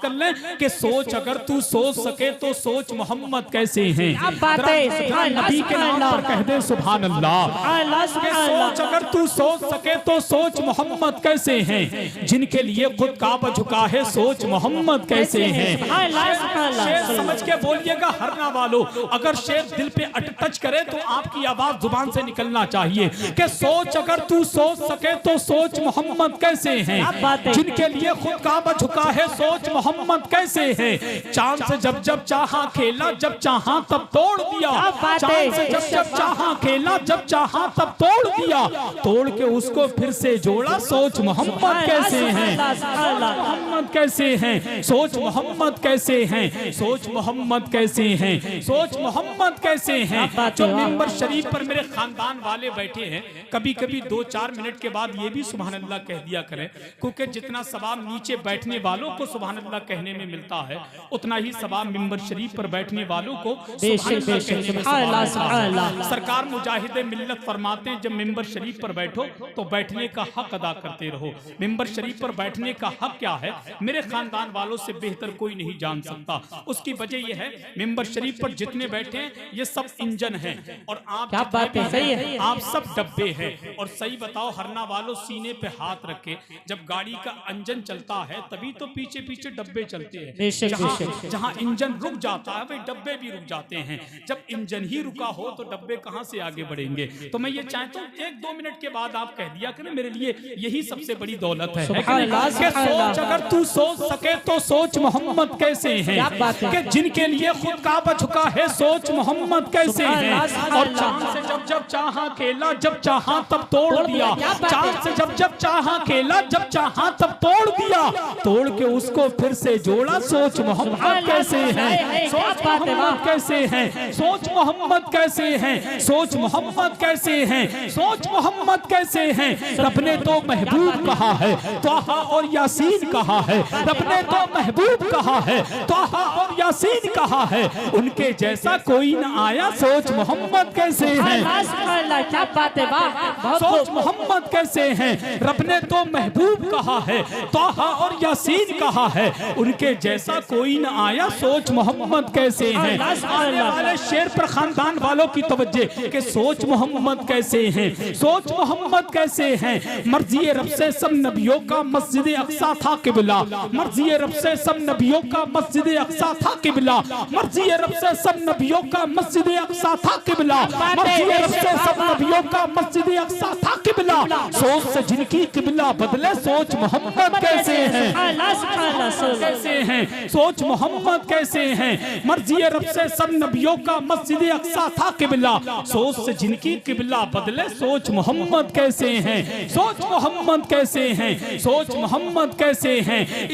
कर लें कि सोच अगर तू सोच सके तो सोच मोहम्मद कैसे हैं। नबी के नाम पर कह दे सुभान अल्लाह। सोच अगर तू सोच सके तो सोच मोहम्मद कैसे हैं, जिनके लिए खुद काबा झुका है सोच मोहम्मद कैसे हैं। शेर समझ के बोलिएगा हरना वालों, अगर शेर दिल पे टच करे तो आपकी आवाज जुबान से निकलना चाहिए कि सोच अगर तू सोच सके तो सोच मोहम्मद कैसे हैं, जिनके लिए खुद काबा झुका है सोच मोहम्मद कैसे है। चांद से जब जब चाहा खेला, जब चाहा तब तोड़ दिया। चांद से जब जब चाहा खेला, जब चाहा तब तोड़ दिया। तोड़ के उसको फिर से जोड़ा, सोच मोहम्मद कैसे हैं, मोहम्मद कैसे हैं, सोच मोहम्मद कैसे हैं, सोच मोहम्मद कैसे हैं, सोच मोहम्मद कैसे हैं। जो मिंबर शरीफ पर मेरे खानदान वाले बैठे हैं, कभी कभी 2-4 मिनट के बाद ये भी सुभान अल्लाह कह दिया करें, क्योंकि जितना सवाब नीचे बैठने वालों को सुभान अल्लाह कहने में मिलता है, उतना ही सवाब मिंबर शरीफ पर बैठने वालों को सुभान अल्लाह कहने में मिलता है। सरकार मुजाहिद मिल्लत फरमाते हैं, जब मिंबर शरीफ पर बैठो तो बैठने का हक अदा करते रहो। मिंबर शरीफ पर बैठने का हक क्या है, मेरे खानदान वालों से बेहतर कोई नहीं जान सकता। उसकी वजह यह है, मिंबर शरीफ पर जितने बैठे हैं ये सब इंजन हैं और आप आप सब डब्बे हैं। और सही बताओ हरना वालों, सीने पे हाथ रखे, जब गाड़ी का इंजन चलता है तभी तो पीछे पीछे डब्बे चलते हैं। जहां इंजन रुक जाता है वही डब्बे भी रुक जाते हैं। जब इंजन ही रुका हो तो डब्बे कहां से आगे बढ़ेंगे। तो मैं ये चाहता हूं 1-2 मिनट के बाद आप कह दिया करें, मेरे लिए यही सबसे बड़ी दौलत है कि सोच अगर तू सोच सके तो सोच मोहम्मद कैसे हैं, कि जिनके लिए खुद काबा झुका है सोच मोहम्मद कैसे हैं। और चांद से जब जब चाहा खेला, जब चाहा तब तोड़ दिया। चांद से जब जब चाहा खेला, जब चाहा तब तोड़ दिया। तोड़ के उसको फिर से जोड़ा, सोच मोहम्मद कैसे हैं, सोच मोहम्मद कैसे हैं, सोच मोहम्मद कैसे हैं, सोच मोहम्मद कैसे हैं, सोच मोहम्मद कैसे हैं। रब ने तो महबूब कहा है, तोहा और यासीन कहा है। रब ने तो महबूब कहा है, तोहा और यासीन कहा है। उनके जैसा कोई न आया, सोच मोहम्मद कैसे हैं, क्या बात है, वाह, सोच मोहम्मद कैसे हैं। रब ने तो महबूब कहा है, तोहा और यासीन कहा है। उनके जैसा कोई न आया, सोच मोहम्मद कैसे हैं। आने वाले शेर पर खानदान वालों की तवज्जो कि सोच मोहम्मद कैसे हैं, सोच मोहम्मद कैसे हैं। मर्जी रब से सब नबियों का मस्जिद अक्सा था किबला। मर्जी रब से सब नबियों का मस्जिद अक्सा था किबला। मर्जी रब से सब नबियों का मस्जिद अक्सा था किबला। मर्जी रब से सब नबियों का मस्जिद अक्सा था किबला। सोच से जिनकी किबला बदले, सोच मोहम्मद कैसे हैं, कैसे हैं, सोच मोहम्मद कैसे हैं। मर्जी रब से सब नबियों का मस्जिद अक्सा था किबला। सोच से जिनकी किबला बदले, सोच मोहम्मद कैसे हैं, सोच मोहम्मद कैसे हैं, सोच मोहम्मद कैसे हैं।